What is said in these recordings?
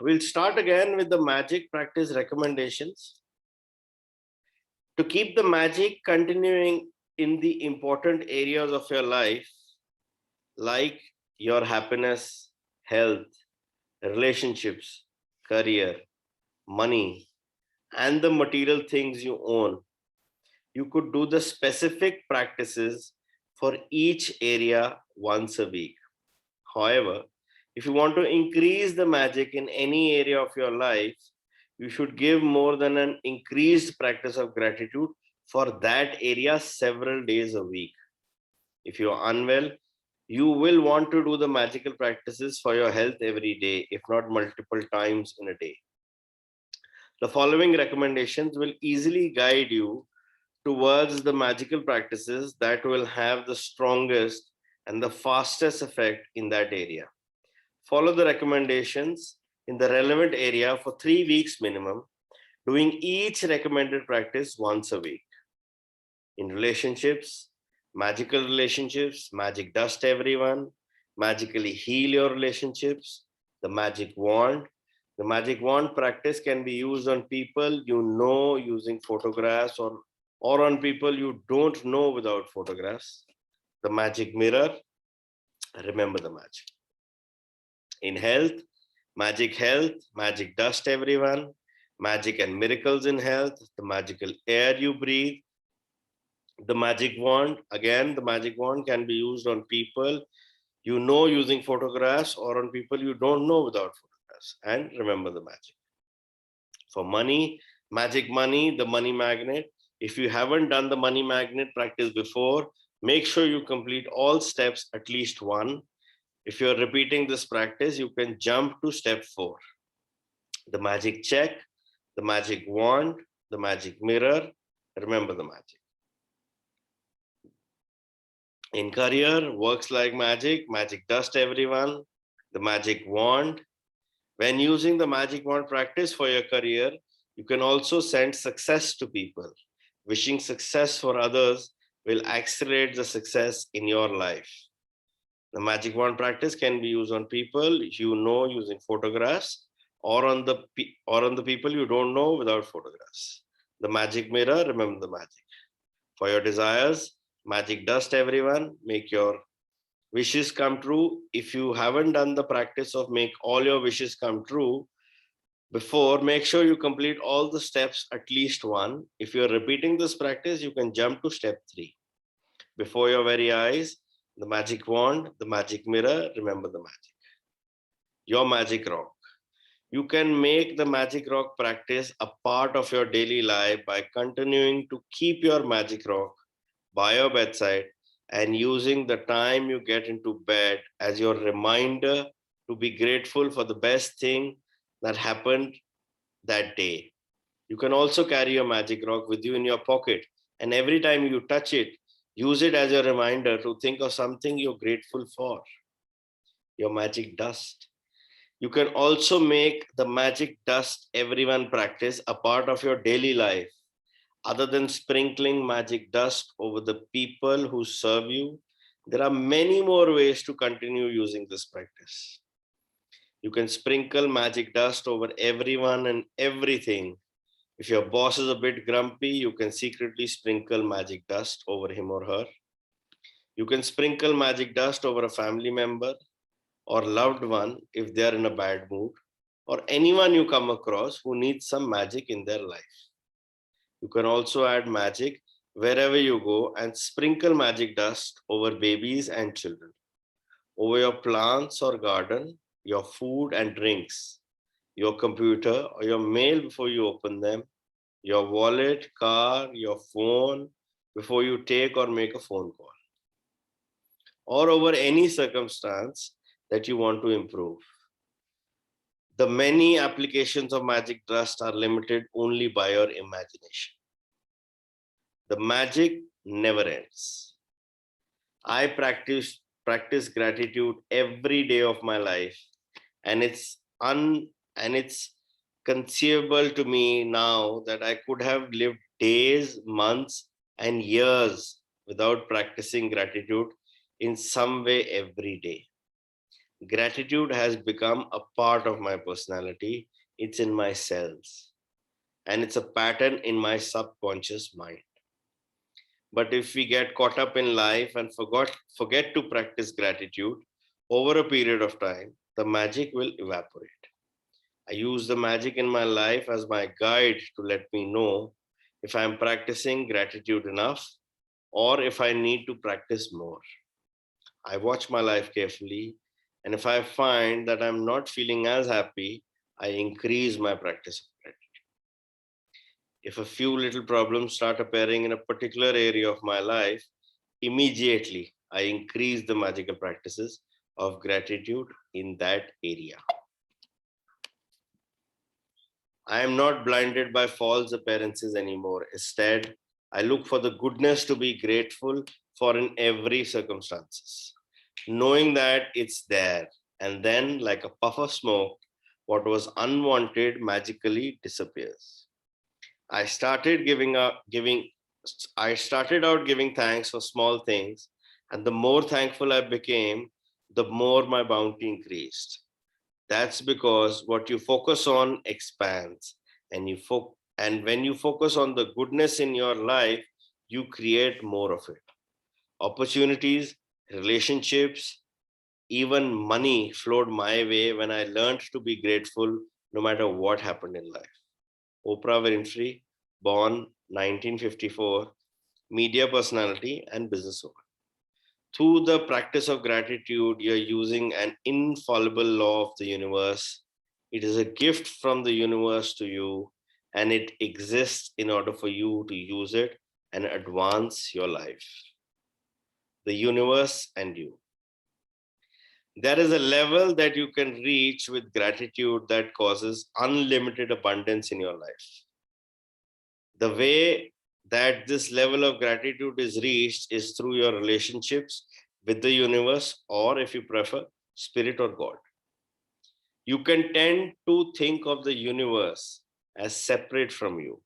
we'll start again with the magic practice recommendations. To keep the magic continuing in the important areas of your life, like your happiness, health, relationships, career, money, and the material things you own, you could do the specific practices for each area once a week. However, if you want to increase the magic in any area of your life, you should give more than an increased practice of gratitude for that area several days a week. If you are unwell, you will want to do the magical practices for your health every day, if not multiple times in a day. The following recommendations will easily guide you towards the magical practices that will have the strongest and the fastest effect in that area. Follow the recommendations in the relevant area for 3 weeks minimum, doing each recommended practice once a week. In relationships, magical relationships, magic dust everyone, magically heal your relationships, the magic wand. The magic wand practice can be used on people you know using photographs or on people you don't know without photographs. The magic mirror, remember the magic. In health, magic dust everyone, magic and miracles in health, the magical air you breathe. The magic wand, again, the magic wand can be used on people you know using photographs or on people you don't know without photographs. And remember the magic. For money, magic money, the money magnet. If you haven't done the money magnet practice before, make sure you complete all steps, at least one. If you're repeating this practice, you can jump to step 4. The magic check, the magic wand, the magic mirror. Remember the magic. In career, works like magic, magic dust everyone, the magic wand. When using the magic wand practice for your career, you can also send success to people. Wishing success for others will accelerate the success in your life. The magic wand practice can be used on people you know using photographs or on the people you don't know without photographs. The magic mirror, remember the magic. For your desires, magic dust everyone, make your wishes come true. If you haven't done the practice of make all your wishes come true before, make sure you complete all the steps, at least one. If you're repeating this practice, you can jump to step 3. Before your very eyes, the magic wand, the magic mirror, remember the magic. Your magic rock. You can make the magic rock practice a part of your daily life by continuing to keep your magic rock by your bedside and using the time you get into bed as your reminder to be grateful for the best thing that happened that day. You can also carry your magic rock with you in your pocket, and every time you touch it, use it as a reminder to think of something you're grateful for. Your magic dust. You can also make the magic dust everyone practice a part of your daily life. Other than sprinkling magic dust over the people who serve you, there are many more ways to continue using this practice. You can sprinkle magic dust over everyone and everything. If your boss is a bit grumpy, you can secretly sprinkle magic dust over him or her. You can sprinkle magic dust over a family member or loved one if they are in a bad mood, or anyone you come across who needs some magic in their life. You can also add magic wherever you go and sprinkle magic dust over babies and children, over your plants or garden, your food and drinks, your computer or your mail before you open them, your wallet, car, your phone before you take or make a phone call, or over any circumstance that you want to improve. The many applications of magic dust are limited only by your imagination. The magic never ends. I practice gratitude every day of my life, and it's conceivable to me now that I could have lived days, months, and years without practicing gratitude in some way every day. Gratitude has become a part of my personality. It's in my cells and it's a pattern in my subconscious mind. But if we get caught up in life and forget to practice gratitude over a period of time, the magic will evaporate. I use the magic in my life as my guide to let me know if I'm practicing gratitude enough or if I need to practice more. I watch my life carefully, and if I find that I'm not feeling as happy, I increase my practice of gratitude. If a few little problems start appearing in a particular area of my life, immediately I increase the magical practices of gratitude in that area. I am not blinded by false appearances anymore. Instead, I look for the goodness to be grateful for in every circumstances, knowing that it's there. And then, like a puff of smoke, what was unwanted magically disappears. I started I started out giving thanks for small things, and the more thankful I became, the more my bounty increased. That's because what you focus on expands, and and when you focus on the goodness in your life, you create more of it. Opportunities, relationships, even money flowed my way when I learned to be grateful no matter what happened in life. Oprah Winfrey, born 1954, media personality and businesswoman. Through the practice of gratitude, you're using an infallible law of the universe. It is a gift from the universe to you, and it exists in order for you to use it and advance your life. The universe and you. There is a level that you can reach with gratitude that causes unlimited abundance in your life. The way that this level of gratitude is reached is through your relationships with the universe, or if you prefer, spirit or God. You can tend to think of the universe as separate from you.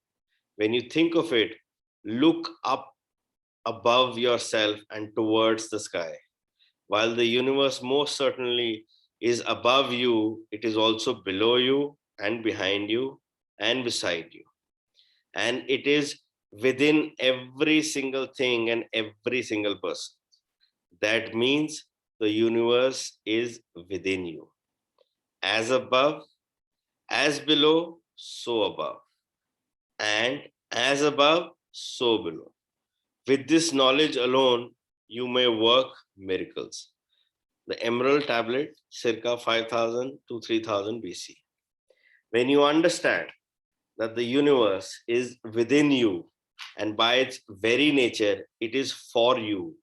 When you think of it, look up above yourself and towards the sky. While the universe most certainly is above you, it is also below you and behind you and beside you. And it is within every single thing and every single person. That means the universe is within you. As above, as below, so above. And as above, so below. With this knowledge alone, you may work miracles. The Emerald Tablet, circa 5000 to 3000 BC. When you understand that the universe is within you, and by its very nature, it is for you,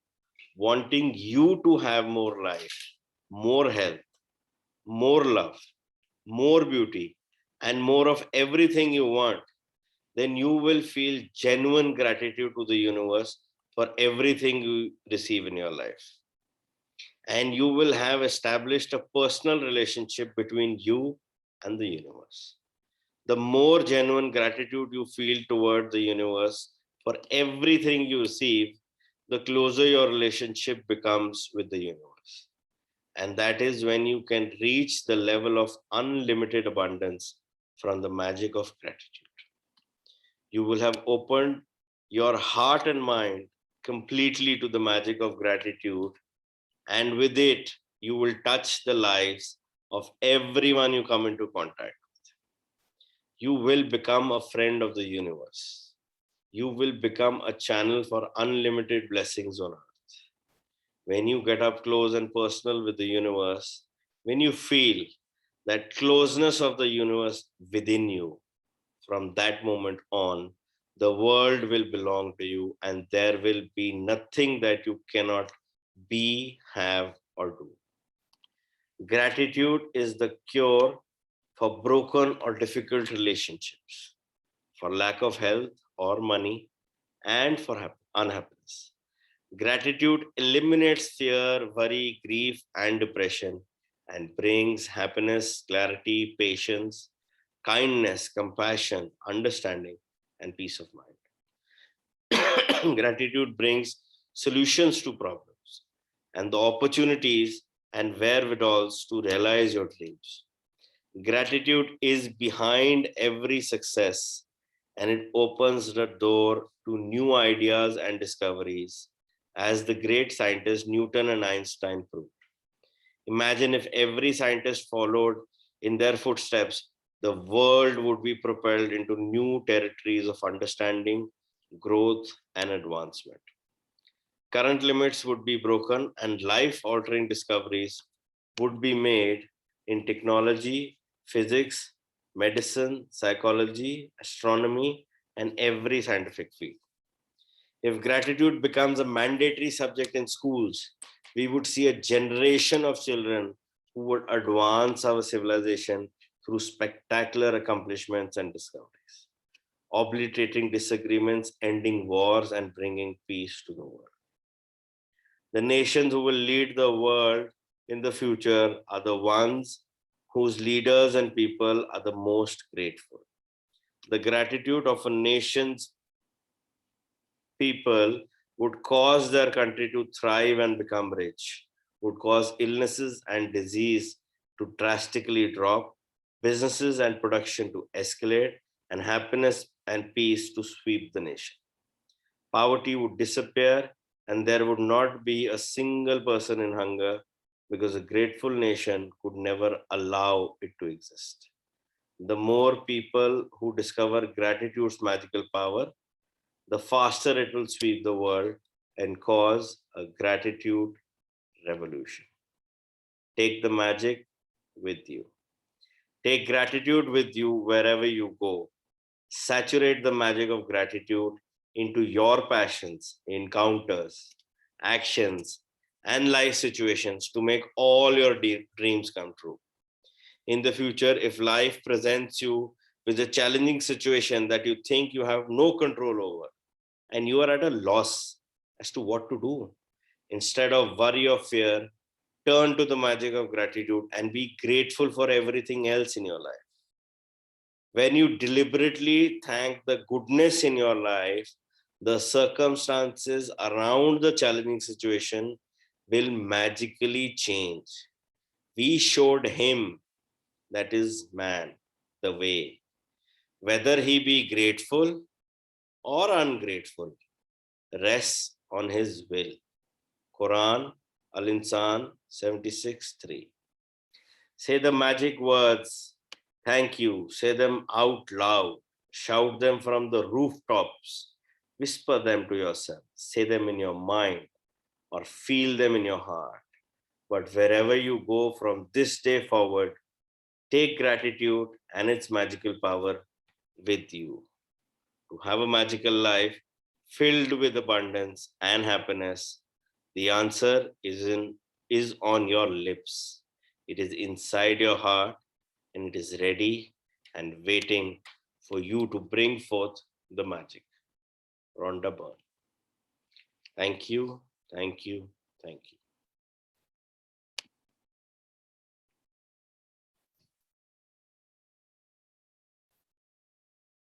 wanting you to have more life, more health, more love, more beauty, and more of everything you want, then you will feel genuine gratitude to the universe for everything you receive in your life. And you will have established a personal relationship between you and the universe. The more genuine gratitude you feel toward the universe for everything you receive, the closer your relationship becomes with the universe. And that is when you can reach the level of unlimited abundance from the magic of gratitude. You will have opened your heart and mind completely to the magic of gratitude, and with it, you will touch the lives of everyone you come into contact. You will become a friend of the universe. You will become a channel for unlimited blessings on earth. When you get up close and personal with the universe, when you feel that closeness of the universe within you, from that moment on, the world will belong to you, and there will be nothing that you cannot be, have, or do. Gratitude is the cure for broken or difficult relationships, for lack of health or money, and for unhappiness. Gratitude eliminates fear, worry, grief, and depression and brings happiness, clarity, patience, kindness, compassion, understanding, and peace of mind. Gratitude brings solutions to problems and the opportunities and wherewithals to realize your dreams. Gratitude is behind every success, and it opens the door to new ideas and discoveries, as the great scientists Newton and Einstein proved. Imagine if every scientist followed in their footsteps, the world would be propelled into new territories of understanding, growth, and advancement. Current limits would be broken, and life altering discoveries would be made in technology, physics, medicine, psychology, astronomy, and every scientific field. If gratitude becomes a mandatory subject in schools, we would see a generation of children who would advance our civilization through spectacular accomplishments and discoveries, obliterating disagreements, ending wars, and bringing peace to the world. The nations who will lead the world in the future are the ones whose leaders and people are the most grateful. The gratitude of a nation's people would cause their country to thrive and become rich, would cause illnesses and disease to drastically drop, businesses and production to escalate, and happiness and peace to sweep the nation. Poverty would disappear, and there would not be a single person in hunger because a grateful nation could never allow it to exist. The more people who discover gratitude's magical power, the faster it will sweep the world and cause a gratitude revolution. Take the magic with you. Take gratitude with you wherever you go. Saturate the magic of gratitude into your passions, encounters, actions, and life situations to make all your dreams come true. In the future, if life presents you with a challenging situation that you think you have no control over, and you are at a loss as to what to do, instead of worry or fear, turn to the magic of gratitude and be grateful for everything else in your life. When you deliberately thank the goodness in your life, the circumstances around the challenging situation will magically change. We showed him, that is man, the way, whether he be grateful or ungrateful, rests on his will. Quran, Al Insan 76:3. Say the magic words, thank you, say them out loud, shout them from the rooftops, whisper them to yourself, say them in your mind, or feel them in your heart. But wherever you go from this day forward, take gratitude and its magical power with you to have a magical life filled with abundance and happiness. The answer is on your lips. It is inside your heart, and it is ready and waiting for you to bring forth the magic. Rhonda Byrne. Thank you, thank you, thank you.